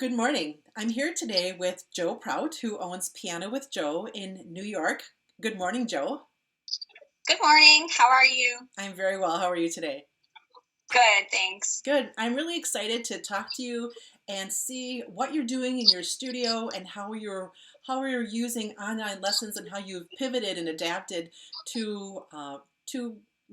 Good morning. I'm here today with Joe Prout, who owns Piano with Joe in New York. Good morning, Joe. Good morning. How are you? I'm very well. How are you today? Good, thanks. Good. I'm really excited to talk to you and see what you're doing in your studio and how you're using online lessons and how you've pivoted and adapted to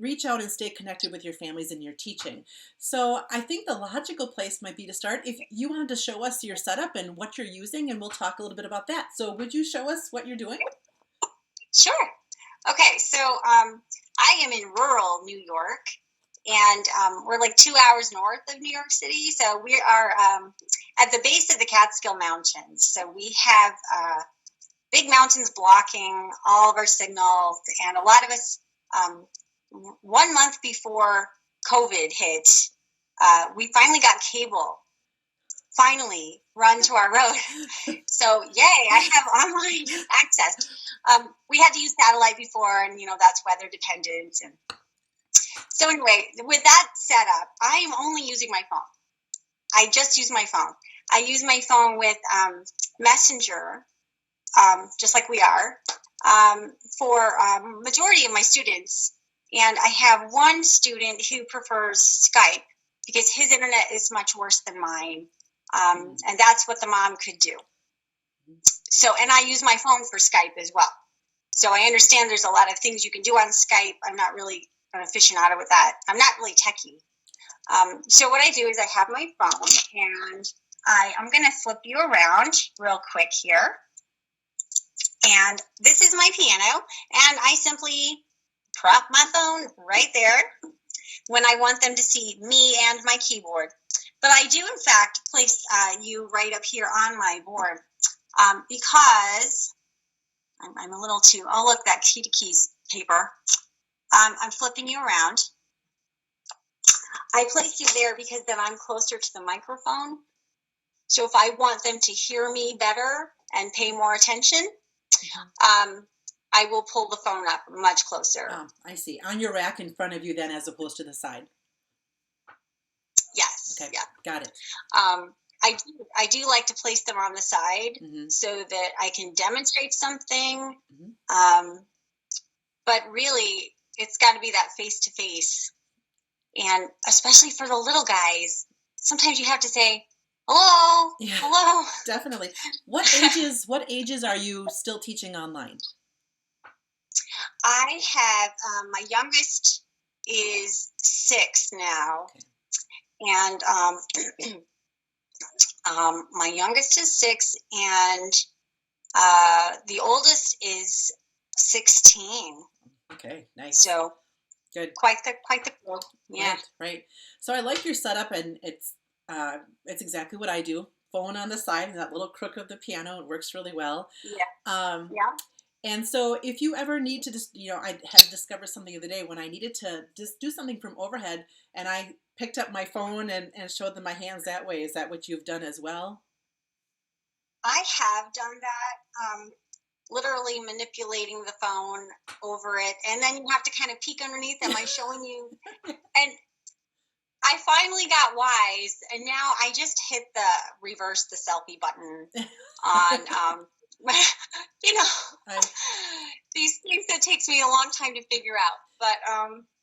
reach out and stay connected with your families and your teaching. So I think the logical place might be to start if you wanted to show us your setup and what you're using, and we'll talk a little bit about that. So would you show us what you're doing? Sure. Okay, I am in rural New York, and we're like 2 hours north of New York City. So we are at the base of the Catskill Mountains. So we have big mountains blocking all of our signals, and a lot of us, 1 month before COVID hit, we finally got cable. Finally run to our road. So yay, I have online access. We had to use satellite before, and that's weather dependent. And so anyway, with that setup, I am only using my phone. I just use my phone. I use my phone with Messenger, just like we are, for majority of my students. And I have one student who prefers Skype because his internet is much worse than mine. And that's what the mom could do. So, and I use my phone for Skype as well. So I understand there's a lot of things you can do on Skype. I'm not really an aficionado with that. I'm not really techie. So what I do is I have my phone, and I'm going to flip you around real quick here. And this is my piano, and I simply prop my phone right there when I want them to see me and my keyboard. But I do, in fact, place you right up here on my board because I'm a little too, oh, look, that key to keys paper. I'm flipping you around. I place you there because then I'm closer to the microphone. So if I want them to hear me better and pay more attention, I will pull the phone up much closer. Oh, I see. On your rack in front of you then, as opposed to the side. Yes. Okay. Yeah. Got it. I do like to place them on the side so that I can demonstrate something. But really, it's got to be that face to face. And especially for the little guys, sometimes you have to say, hello, hello. Definitely. What ages are you still teaching online? I have, my youngest is 6 now. Okay. And my youngest is 6, and the oldest is 16. Okay, nice. So good. Quite the growth. Yeah. Right. So I like your setup, and it's exactly what I do. Phone on the side, that little crook of the piano. It works really well. Yeah. Yeah. And so if you ever need to just, I had to discover something the other day when I needed to just do something from overhead, and I picked up my phone and showed them my hands that way. Is that what you've done as well? I have done that, literally manipulating the phone over it. And then you have to kind of peek underneath. Am I showing you? And I finally got wise, and now I just hit the reverse the selfie button on, these things that takes me a long time to figure out. But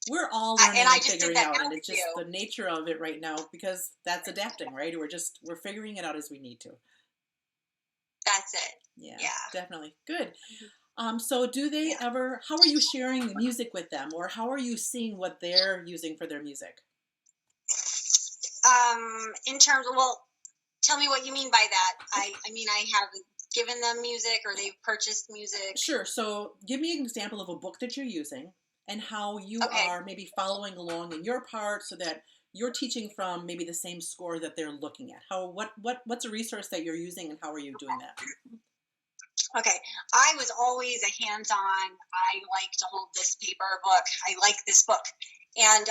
we're all learning and figuring out, and it's just the nature of it right now because that's adapting, right? We're figuring it out as we need to. That's it. Yeah, definitely. Good. So do they ever, how are you sharing the music with them, or how are you seeing what they're using for their music? In terms of, well, tell me what you mean by that. I mean, I have given them music, or they've purchased music. Sure. So give me an example of a book that you're using and how you are maybe following along in your part so that you're teaching from maybe the same score that they're looking at. What's a resource that you're using, and how are you doing that? Okay, I was always a hands-on. I like to hold this paper book. I like this book. And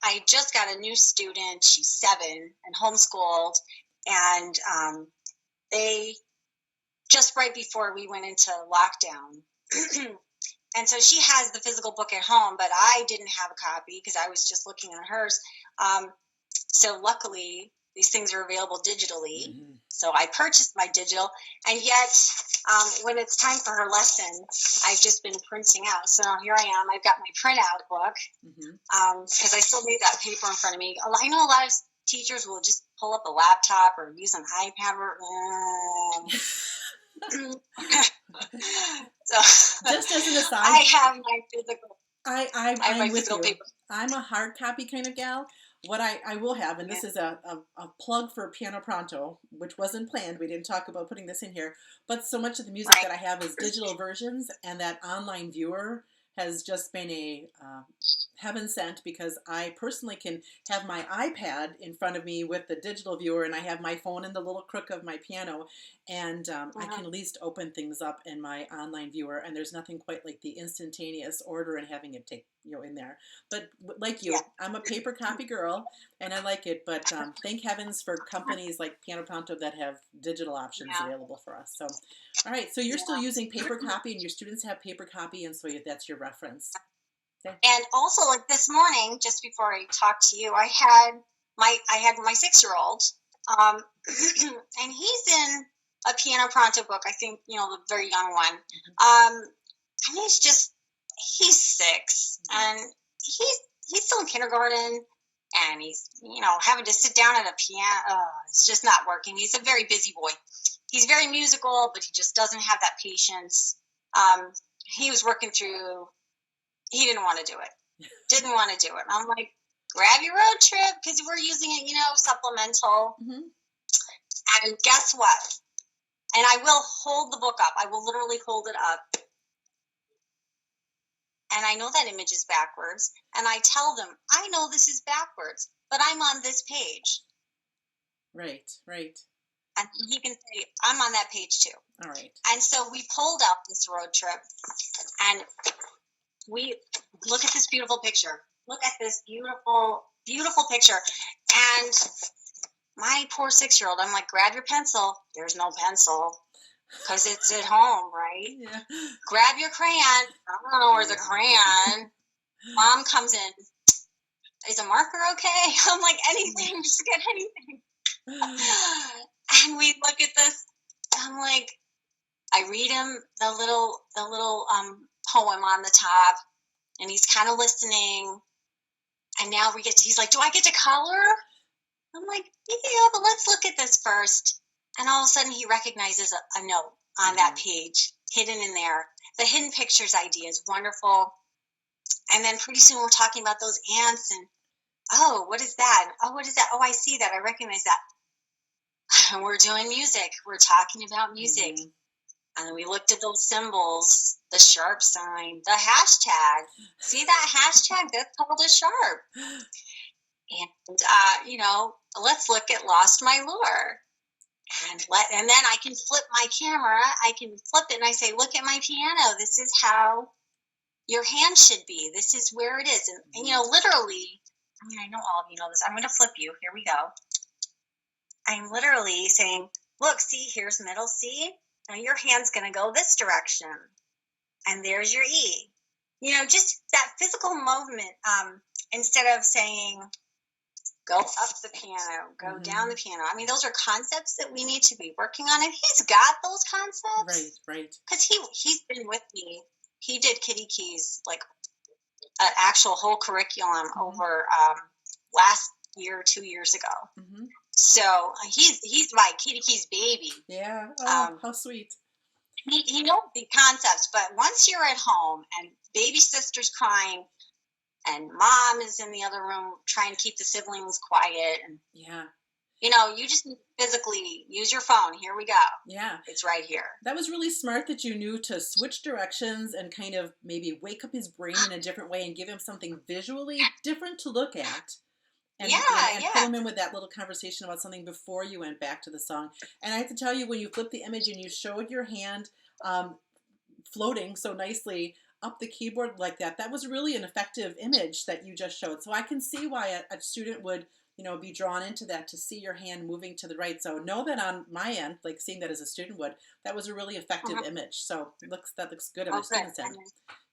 I just got a new student. She's 7 and homeschooled. And they, just right before we went into lockdown, and so she has the physical book at home, but I didn't have a copy because I was just looking at hers. So luckily, these things are available digitally. Mm-hmm. So I purchased my digital, and yet when it's time for her lesson, I've just been printing out. So now here I am. I've got my printout book because I still need that paper in front of me. I know a lot of teachers will just pull up a laptop or use an iPad. So just as an aside, I have my physical. I'm with you. Paper. I'm a hard copy kind of gal. What I will have, and this is a plug for Piano Pronto, which wasn't planned. We didn't talk about putting this in here, but so much of the music that I have is digital versions, and that online viewer has just been a heaven sent, because I personally can have my iPad in front of me with the digital viewer, and I have my phone in the little crook of my piano, and I can at least open things up in my online viewer, and there's nothing quite like the instantaneous order and having it take in there. But like you, I'm a paper copy girl, and I like it, but thank heavens for companies like Piano Pronto that have digital options available for us. So all right, so you're still using paper copy, and your students have paper copy, and so that's your reference. Okay. And also, like this morning, just before I talked to you, I had my 6-year-old, and he's in a Piano Pronto book. I think the very young one, and he's 6, and he's still in kindergarten, and he's having to sit down at a piano. It's just not working. He's a very busy boy. He's very musical, but he just doesn't have that patience. He was working through. He didn't want to do it. Didn't want to do it. And I'm like, grab your road trip, because we're using it, supplemental. And guess what? And I will hold the book up. I will literally hold it up. And I know that image is backwards. And I tell them, I know this is backwards, but I'm on this page. Right. And he can say, I'm on that page too. All right. And so we pulled up this road trip, and we look at this beautiful picture. Look at this beautiful, beautiful picture. And my poor 6-year-old, I'm like, grab your pencil. There's no pencil because it's at home, right? Yeah. Grab your crayon. I don't know where's the crayon. Mom comes in. Is a marker okay? I'm like, anything, just get anything. And we look at this. I'm like, I read him the little poem on the top, and he's kind of listening. And now he's like, do I get to color? I'm like, yeah, but let's look at this first. And all of a sudden he recognizes a note on that page hidden in there. The hidden pictures idea is wonderful. And then pretty soon we're talking about those ants, and oh, what is that? Oh, what is that? Oh, I see that. I recognize that. And we're doing music. We're talking about music. And then we looked at those symbols, the sharp sign, the hashtag. See that hashtag? That's called a sharp. And, let's look at Lost My Lure. And then I can flip my camera. I can flip it, and I say, look at my piano. This is how your hand should be. This is where it is. And literally, I know all of you know this. I'm going to flip you. Here we go. I'm literally saying, look, see, here's middle C. Now your hand's going to go this direction. And there's your E. Just that physical movement, instead of saying, go up the piano, go down the piano. Those are concepts that we need to be working on. And he's got those concepts. Right. Because he's been with me. He did Kitty Keys, like an actual whole curriculum over last year or 2 years ago. So he's my Kitty Keys baby. Yeah. Oh, how sweet. He knows the concepts, but once you're at home and baby sister's crying and mom is in the other room trying to keep the siblings quiet, and you just physically use your phone. Here we go. Yeah. It's right here. That was really smart that you knew to switch directions and kind of maybe wake up his brain in a different way and give him something visually different to look at. And pull him in with that little conversation about something before you went back to the song. And I have to tell you, when you flipped the image and you showed your hand floating so nicely up the keyboard like that, that was really an effective image that you just showed. So I can see why a student would be drawn into that, to see your hand moving to the right. So know that on my end, like seeing that as a student would, that was a really effective image. So that looks good on the student's end.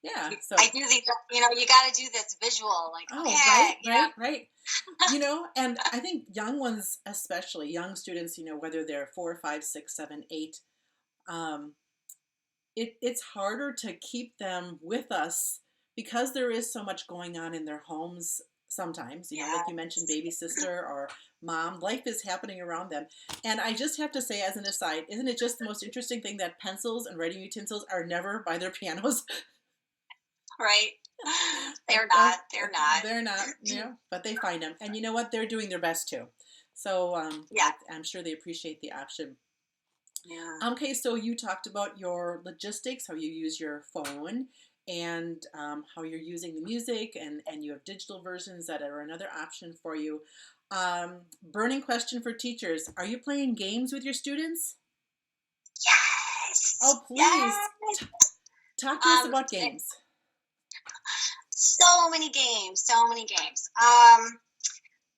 Yeah. I So, do think, you got to do this visual, like, oh, okay, right, right, right. And I think young ones, especially young students, whether they're 4, 5, 6, 7, 8, um, it's harder to keep them with us because there is so much going on in their homes sometimes, like you mentioned, yes, baby sister or mom, life is happening around them. And I just have to say, as an aside, isn't it just the most interesting thing that pencils and writing utensils are never by their pianos? right. Like, They're not, they're not. they're not, but they find them. And you know what? They're doing their best too. So Yeah, I'm sure they appreciate the option. yeah, Okay, so you talked about your logistics, how you use your phone, and how you're using the music, and you have digital versions that are another option for you. Burning question for teachers: are you playing games with your students? yes, Oh, please yes. talk to us Um, about games. so many games, so many games.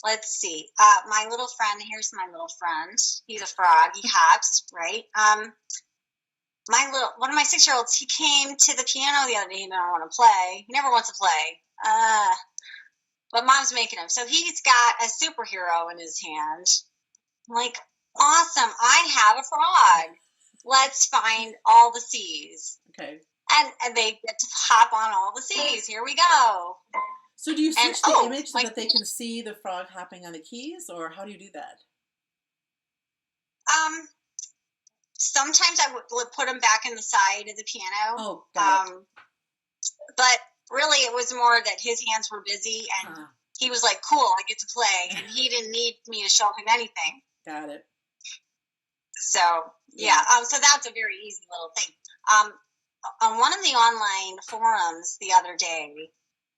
Let's see. My little friend. Here's my little friend. He's a frog. He hops, right? One of my 6-year-olds. He came to the piano the other day. He didn't want to play. He never wants to play. But mom's making him. So he's got a superhero in his hand. I'm like, awesome! I have a frog. Let's find all the C's. Okay. And they get to hop on all the C's. Here we go. So do you And switch the oh, image so my that they can see the frog hopping on the keys, or how do you do that? um sometimes I would put him back in the side of the piano. Oh, got it. But really it was more that his hands were busy and he was like, cool, I get to play, and he didn't need me to show him anything. Got it. So yeah, so that's a very easy little thing. On one of the online forums the other day,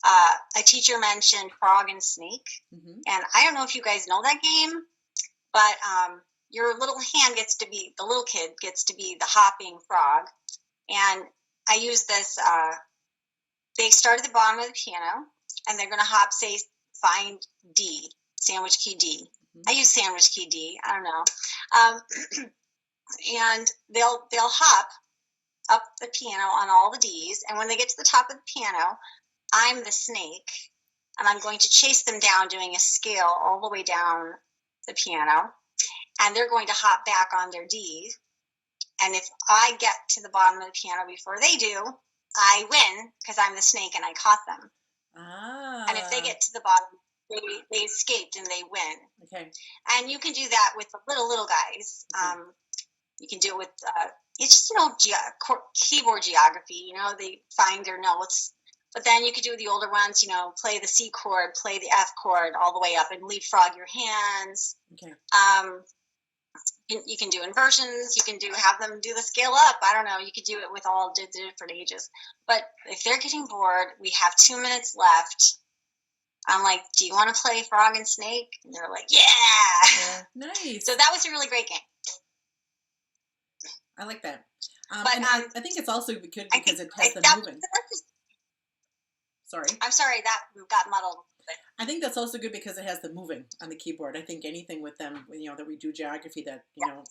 a teacher mentioned Frog and Snake, and I don't know if you guys know that game, but your little hand gets to be, the little kid gets to be the hopping frog, and I use this. They start at the bottom of the piano, and they're going to hop, say, find D, sandwich key D. I use sandwich key D. I don't know, and they'll hop up the piano on all the D's, and when they get to the top of the piano, I'm the snake, and I'm going to chase them down doing a scale all the way down the piano, and they're going to hop back on their D. And if I get to the bottom of the piano before they do, I win because I'm the snake and I caught them. And if they get to the bottom, they escaped and they win. Okay. And you can do that with the little guys. Okay. You can do it with it's just keyboard geography. They find their notes. But then you could do with the older ones, play the C chord, play the F chord all the way up, and leapfrog your hands. Okay. You can do inversions. You can have them do the scale up. I don't know. You could do it with all different ages. But if they're getting bored, we have 2 minutes left. I'm like, do you want to play Frog and Snake? And they're like, yeah. Nice. So that was a really great game. I like that. And I think it's also good because it has them moving. Sorry. I'm sorry, that got muddled. I think that's also good because it has them moving on the keyboard. I think anything with them, that we do geography that,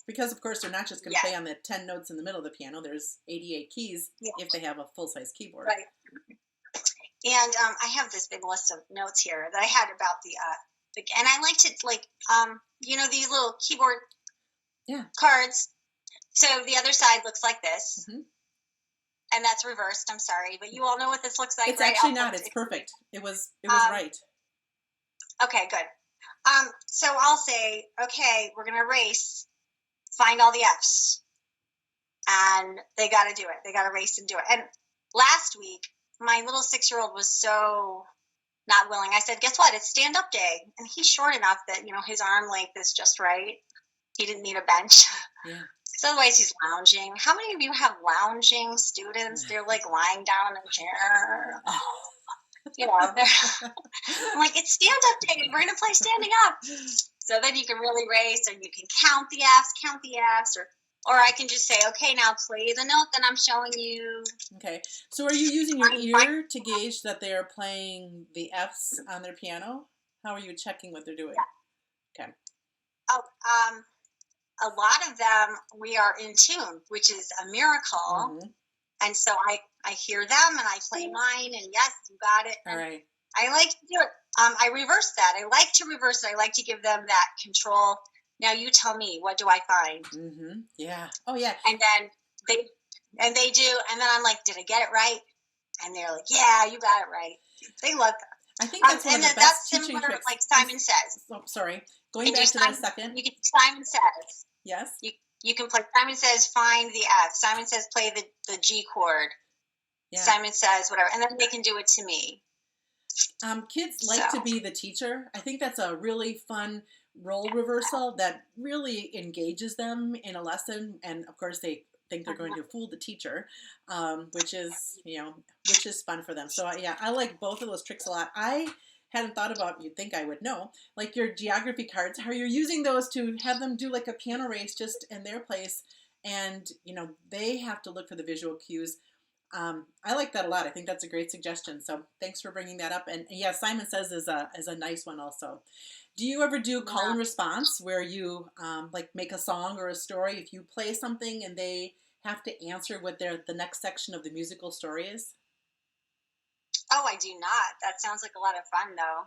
because of course they're not just going to play on the 10 notes in the middle of the piano. There's 88 keys if they have a full-size keyboard. Right. And I have this big list of notes here that I had about and I liked it these little keyboard cards. So the other side looks like this. Mm-hmm. And that's reversed. I'm sorry, but you all know what this looks like. It's right? Actually not. It's perfect. It was right. Okay, good. So I'll say, okay, we're gonna race, find all the F's, and they got to do it. They got to race and do it. And last week, my little 6-year-old was so not willing. I said, guess what? It's stand-up day, and he's short enough that his arm length is just right. He didn't need a bench. Yeah. So otherwise he's lounging. How many of you have lounging students? They're like lying down in a chair. I'm like, it's stand-up day. We're going to play standing up. So then you can really race, and you can count the F's, or I can just say, okay, now play the note that I'm showing you. Okay. So are you using your ear to gauge that they are playing the F's on their piano? How are you checking what they're doing? Yeah. Okay. Oh, a lot of them, we are in tune, which is a miracle. Mm-hmm. And so I hear them and I play mine, and yes, you got it. All And right. I like to do it. I reverse that. I like to reverse it. I like to give them that control. Now you tell me, what do I find? Mm-hmm. Yeah. Oh, yeah. And then they do, and then I'm like, did I get it right? And they're like, yeah, you got it right. They love that. I think that's one of the best that's teaching similar, tricks. like Simon Says. Oh, sorry. You Going can do back to that a second. You can do Simon Says. Yes. You can play Simon Says, find the F. Simon Says, play the G chord. Yeah. Simon Says, whatever. And then they can do it to me. Kids like to be the teacher. I think that's a really fun role reversal that really engages them in a lesson. And of course, they think they're going to fool the teacher, which is fun for them. So yeah, I like both of those tricks a lot. I hadn't thought about, you'd think I would know, like your geography cards, how you're using those to have them do like a piano race just in their place. And, they have to look for the visual cues. I like that a lot. I think that's a great suggestion. So thanks for bringing that up. And yeah, Simon Says is a nice one also. Do you ever do call and response where you like make a song or a story? If you play something and they have to answer what the next section of the musical story is? Oh, I do not. That sounds like a lot of fun, though.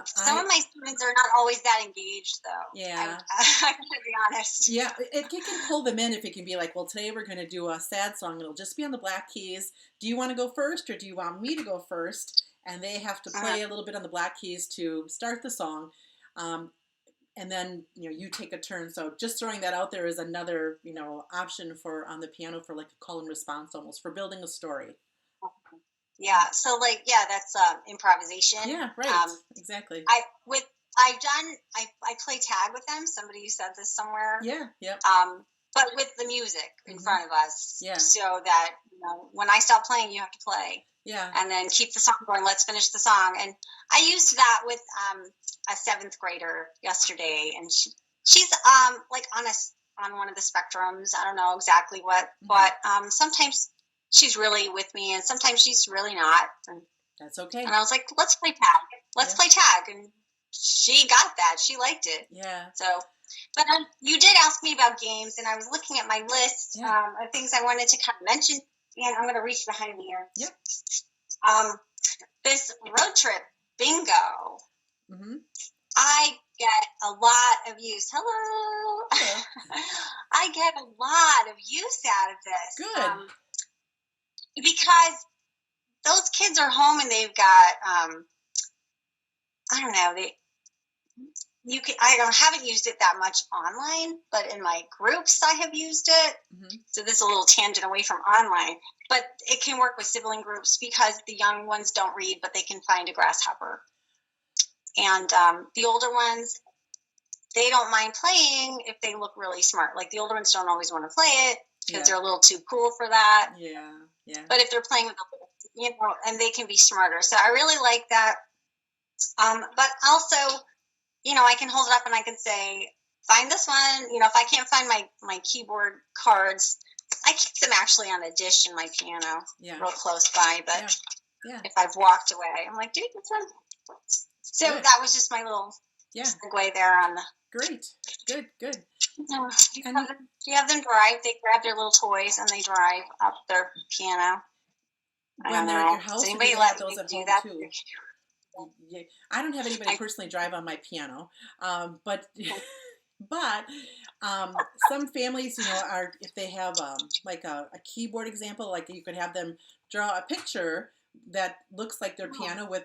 Some of my students are not always that engaged, though. Yeah. I'm going to be honest. Yeah, it can pull them in if it can be like, well, today we're going to do a sad song. It'll just be on the black keys. Do you want to go first or do you want me to go first? And they have to play a little bit on the black keys to start the song. And then, you take a turn. So just throwing that out there is another, option for on the piano for like a call and response almost, for building a story. Yeah. So that's improvisation. Yeah, right. Exactly. I play tag with them. Somebody said this somewhere. Yeah. Yep. But with the music in front of us. Yeah. So that, when I stop playing, you have to play. Yeah. And then keep the song going. Let's finish the song. And I used that with a 7th grader yesterday, and she's like on one of the spectrums. I don't know exactly what, but sometimes she's really with me, and sometimes she's really not. And that's okay. And I was like, let's play tag. Let's play tag. And she got that. She liked it. Yeah. So, but you did ask me about games, and I was looking at my list of things I wanted to kind of mention. And I'm going to reach behind me here. Yep. This road trip bingo. Mm-hmm. I get a lot of use. Hello. I get a lot of use out of this. Good. Because those kids are home and they've got, I don't know, I haven't used it that much online, but in my groups I have used it. Mm-hmm. So this is a little tangent away from online, but it can work with sibling groups because the young ones don't read, but they can find a grasshopper. And the older ones, they don't mind playing if they look really smart. Like the older ones don't always want to play it because they're a little too cool for that. Yeah, yeah. But if they're playing with and they can be smarter. So I really like that. But also, I can hold it up and I can say, find this one. If I can't find my keyboard cards, I keep them actually on a dish in my piano, real close by. But if I've walked away, I'm like, dude, this one. So that was just my little segue there on the. Great. Good. You have them drive. They grab their little toys and they drive up their piano. When they're at your house, you have those at home too. Yeah. I don't have anybody personally drive on my piano, but some families, are, if they have like a keyboard example, like you could have them draw a picture that looks like their piano with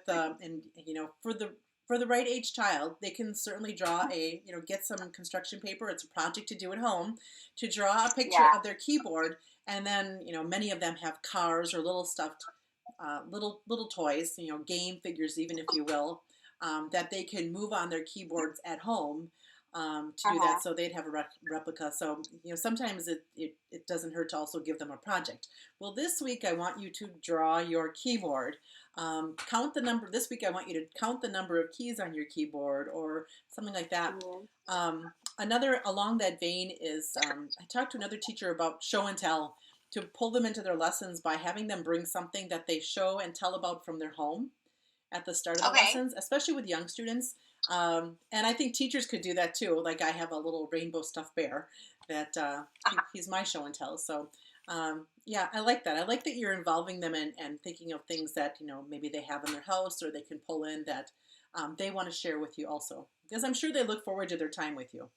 for the right age child, they can certainly draw get some construction paper. It's a project to do at home to draw a picture of their keyboard. And then, many of them have cars or little stuffed, little toys, game figures, even if you will, that they can move on their keyboards at home to do that. So they'd have a replica. So, sometimes it doesn't hurt to also give them a project. Well, this week I want you to draw your keyboard. Count the number. This week I want you to count the number of keys on your keyboard or something like that. Another along that vein is I talked to another teacher about show and tell, to pull them into their lessons by having them bring something that they show and tell about from their home at the start of the lessons, especially with young students. And I think teachers could do that too. Like I have a little rainbow stuffed bear that he's my show and tell. So Yeah, I like that. I like that you're involving them and thinking of things that, maybe they have in their house or they can pull in that they want to share with you also. Because I'm sure they look forward to their time with you.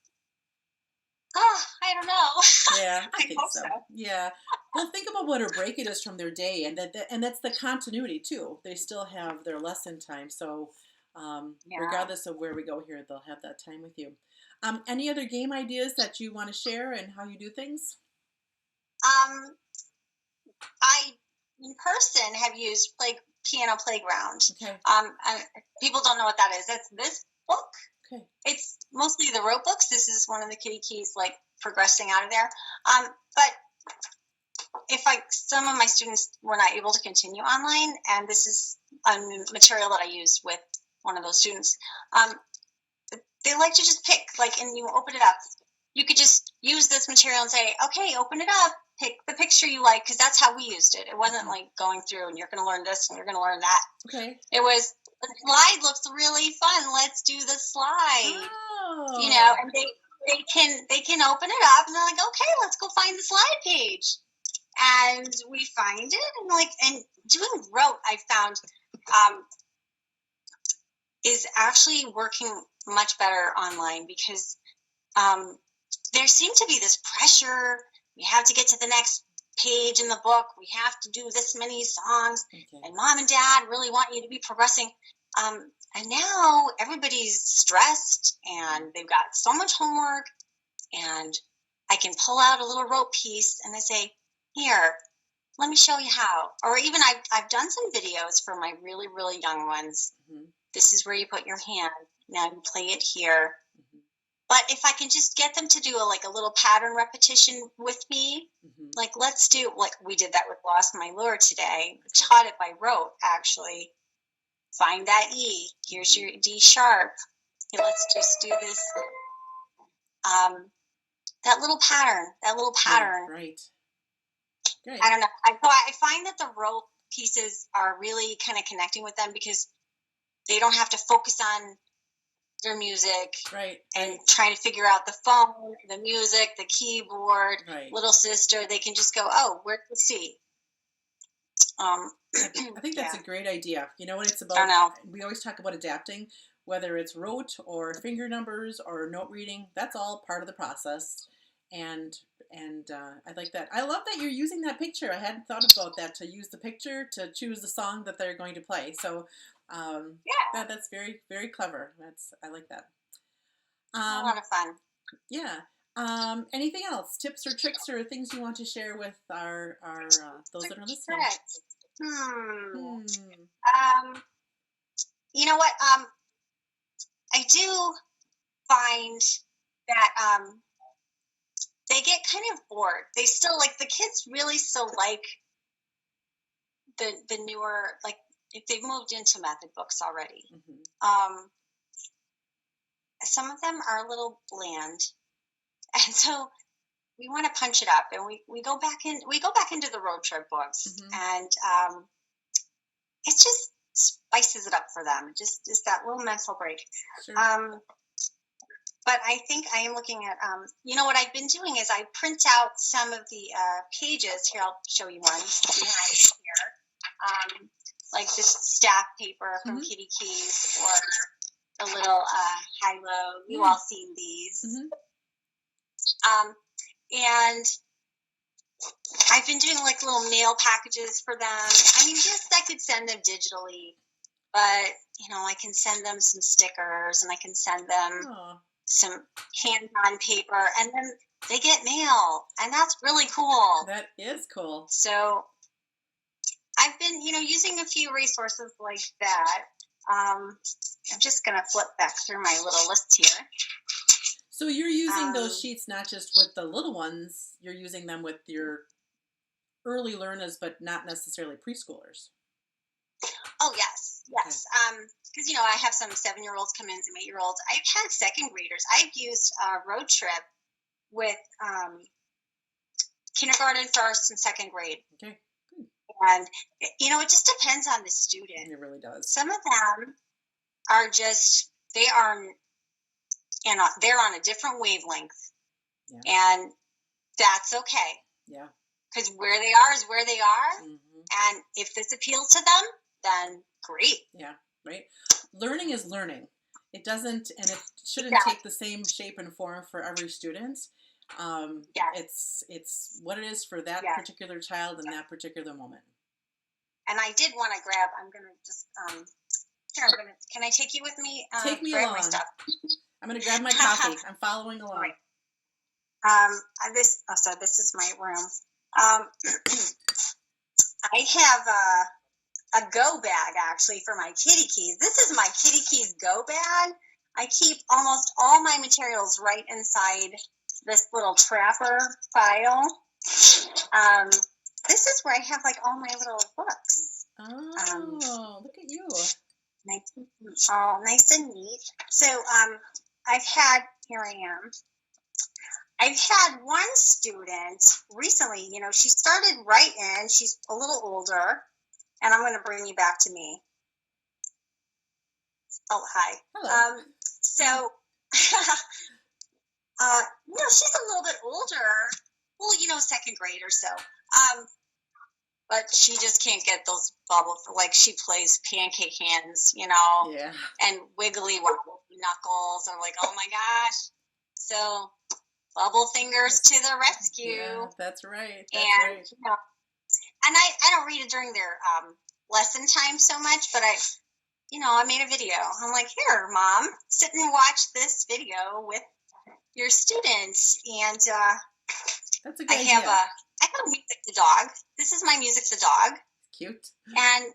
Oh, I don't know. Yeah, I I think hope so. so. Yeah. Well, think about what a break it is from their day, and and that's the continuity too. They still have their lesson time, so Yeah. regardless of where we go here, they'll have that time with you. Any other game ideas that you want to share and how you do things? Um, I in person have used piano playground. Okay. And people don't know what that is. That's this book. Okay. It's mostly the rote books. This is one of the kitty keys, like progressing out of there. But if some of my students were not able to continue online, and this is material that I used with one of those students, um, they like to just pick, and you open it up. You could just use this material and say, okay, open it up, pick the picture you like, because that's how we used it. It wasn't like going through and you're going to learn this and you're going to learn that. Okay. It was, the slide looks really fun. Let's do the slide. Oh. And they can open it up and they're like, okay, let's go find the slide page. And we find it and doing rote, I found is actually working much better online because there seemed to be this pressure. We have to get to the next page in the book. We have to do this many songs. Okay. And mom and dad really want you to be progressing. And now everybody's stressed and they've got so much homework. And I can pull out a little rope piece and I say, here, let me show you how. Or even I've done some videos for my really, really young ones. Mm-hmm. This is where you put your hand. Now you play it here. Mm-hmm. But if I can just get them to do a little pattern repetition with me, mm-hmm. Let's do, we did that with Lost My Lure today. We taught it by rote, actually. Find that E. Here's your D sharp. Okay, let's just do this. That little pattern. Yeah, right. Great. I don't know. I find that the rote pieces are really kind of connecting with them because they don't have to focus on their music, right, and trying to figure out the phone, the music, the keyboard, right. Little sister. They can just go, oh, where's the C? I think that's a great idea. You know what it's about? I don't know. We always talk about adapting, whether it's rote or finger numbers or note reading. That's all part of the process. And I like that. I love that you're using that picture. I hadn't thought about that, to use the picture to choose the song that they're going to play. So that's very, very clever. I like that. A lot of fun. Yeah. Anything else? Tips or tricks or things you want to share with our those that are listening? You know what? I do find that they get kind of bored. They still the kids really still like the newer, if they've moved into method books already. Mm-hmm. Some of them are a little bland, and so we want to punch it up, and we go back into the road trip books, mm-hmm. and it just spices it up for them. Just that little mental break. Sure. But I think I am looking at, what I've been doing is I print out some of the pages. Here, I'll show you one behind here. Like this staff paper from mm-hmm. Kitty Keys, or the little high-low. You've all seen these. Mm-hmm. And I've been doing little mail packages for them. I mean, yes, I could send them digitally, but, I can send them some stickers, and I can send them some hand-on paper, and then they get mail, and that's really cool. That is cool. So I've been, using a few resources like that. I'm just going to flip back through my little list here. So you're using those sheets not just with the little ones, you're using them with your early learners, but not necessarily preschoolers. Oh, yes. Yes. Because, I have some 7-year-olds come in, some 8-year-olds. I've had second graders. I've used Road Trip with kindergarten, first, and second grade. Okay. Good. And, it just depends on the student. It really does. Some of them are just, they're on a different wavelength. Yeah. And that's okay. Yeah. because where they are is where they are. Mm-hmm. And if this appeals to them, then great. Yeah, right. Learning is learning. It doesn't, and it shouldn't Yeah. take the same shape and form for every student. Yes. It's what it is for that Yes. particular child in that particular moment. And I did want to grab. I'm gonna just here. Can I take you with me? Take me grab along. my stuff. I'm gonna grab my coffee. I'm following along. Right. So this is my room. I have a go bag actually for my kitty keys. This is my kitty keys go bag. I keep almost all my materials right inside this little trapper file. This is where I have like all my little books. Oh, look at you. Nice and neat. So here I am. I've had one student recently, she started writing. She's a little older, and I'm going to bring you back to me. Oh, hi. Hello. So, she's a little bit older. Well, second grade or so. But she just can't get those like she plays pancake hands, Yeah. and wiggly knuckles. I'm like, oh my gosh. So bubble fingers to the rescue. Yeah, that's right. That's and right. And I don't read it during their lesson time so much, but I made a video. I'm like, here, Mom, sit and watch this video with your students. And that's a good idea. I have a Music the Dog. This is my Music the Dog. Cute. And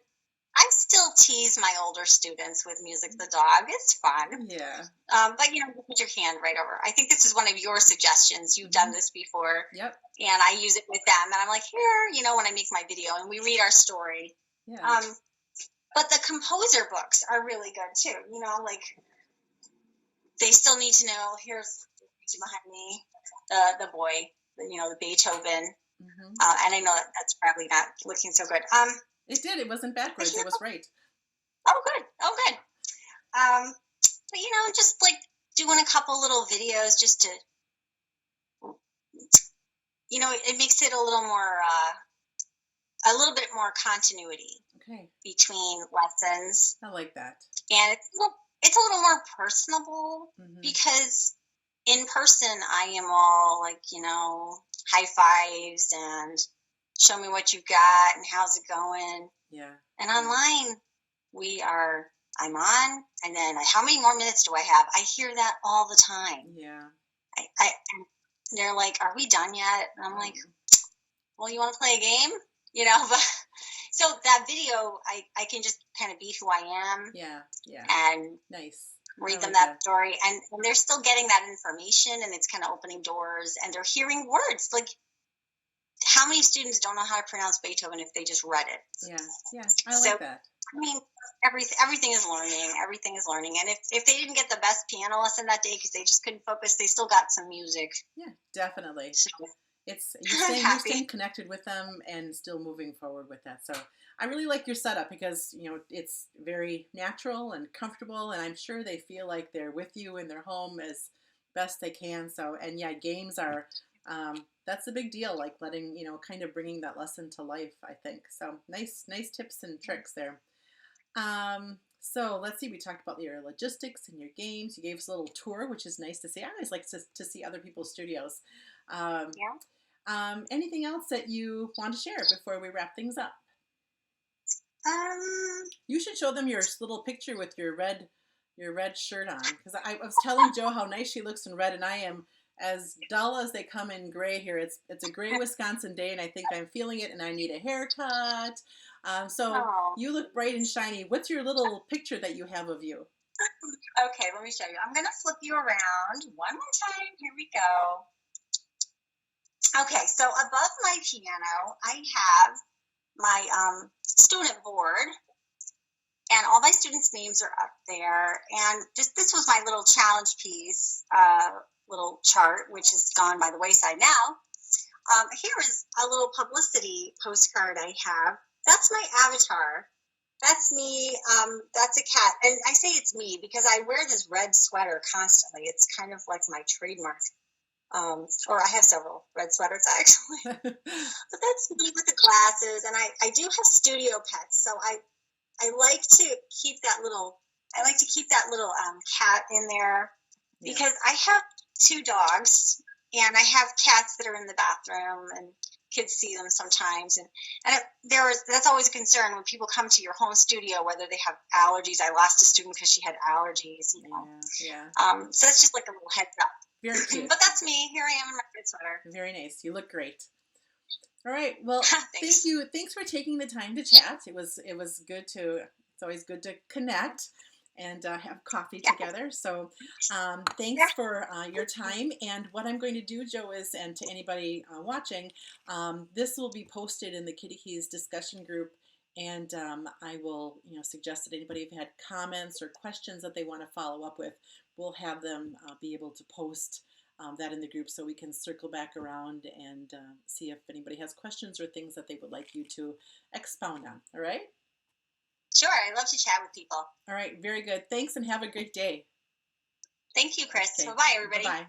I still tease my older students with Music the Dog. It's fun. Yeah. But you put your hand right over. I think this is one of your suggestions. You've done this before. Yep. And I use it with them. And I'm like, here, when I make my video and we read our story. Yeah. But the composer books are really good too. Like they still need to know. Here's behind me, the boy, the Beethoven. Mm-hmm. And I know that's probably not looking so good. It did. It wasn't backwards. It was right. Oh, good. But just like doing a couple little videos just to, it makes it a little bit more continuity. Okay. Between lessons. I like that. And it's a little more personable because in person I am all like, high fives and show me what you've got and how's it going. Yeah. And online I'm on, and then how many more minutes do I have? I hear that all the time. Yeah. And they're like, are we done yet? And I'm like, well, you want to play a game? But so that video, I can just kind of be who I am. Yeah. Yeah. And nice. Read them that story. And they're still getting that information, and it's kind of opening doors, and they're hearing words. Like, how many students don't know how to pronounce Beethoven if they just read it? Yeah. Yeah. I like that. I mean, everything is learning. Everything is learning. And if they didn't get the best piano lesson that day because they just couldn't focus, they still got some music. Yeah, definitely. So, you're staying connected with them and still moving forward with that. So I really like your setup because, it's very natural and comfortable, and I'm sure they feel like they're with you in their home as best they can. So, and yeah, games are, that's a big deal, like letting, kind of bringing that lesson to life, I think. So nice tips and tricks there. So let's see, we talked about your logistics and your games. You gave us a little tour, which is nice to see. I always like to see other people's studios. Anything else that you want to share before we wrap things up? You should show them your little picture with your red shirt on, because I was telling Joe how nice she looks in red, and I am as dull as they come in gray here. It's a gray Wisconsin day, and I think I'm feeling it, and I need a haircut. You look bright and shiny. What's your little picture that you have of you? Okay, let me show you. I'm going to flip you around one more time. Here we go. Okay, so above my piano, I have my student board, and all my students' names are up there. And this was my little challenge piece, little chart, which is gone by the wayside now. Here is a little publicity postcard I have. That's my avatar. That's me. That's a cat. And I say it's me because I wear this red sweater constantly. It's kind of like my trademark. Or I have several red sweaters actually. But that's me with the glasses, and I do have studio pets, so I like to keep that little cat in there Yeah. because I have two dogs and I have cats that are in the bathroom and kids see them sometimes and that's always a concern when people come to your home studio whether they have allergies. I lost a student because she had allergies, you know. Yeah. So that's just like a little heads up. Very cute. But that's me. Here I am in my red sweater. Very nice. You look great. All right. Well, thank Thanks. you. Thanks for taking the time to chat. It was good to. It's always good to connect and have coffee Yeah. together. So, Yeah. thanks for your time. And what I'm going to do, Joe, is, and to anybody watching, this will be posted in the Kitty Keys discussion group. And I will, suggest that anybody if had comments or questions that they want to follow up with, we'll have them be able to post that in the group so we can circle back around and see if anybody has questions or things that they would like you to expound on. All right? Sure. I love to chat with people. All right. Very good. Thanks and have a great day. Thank you, Chris. Okay. Bye-bye, everybody. Bye-bye.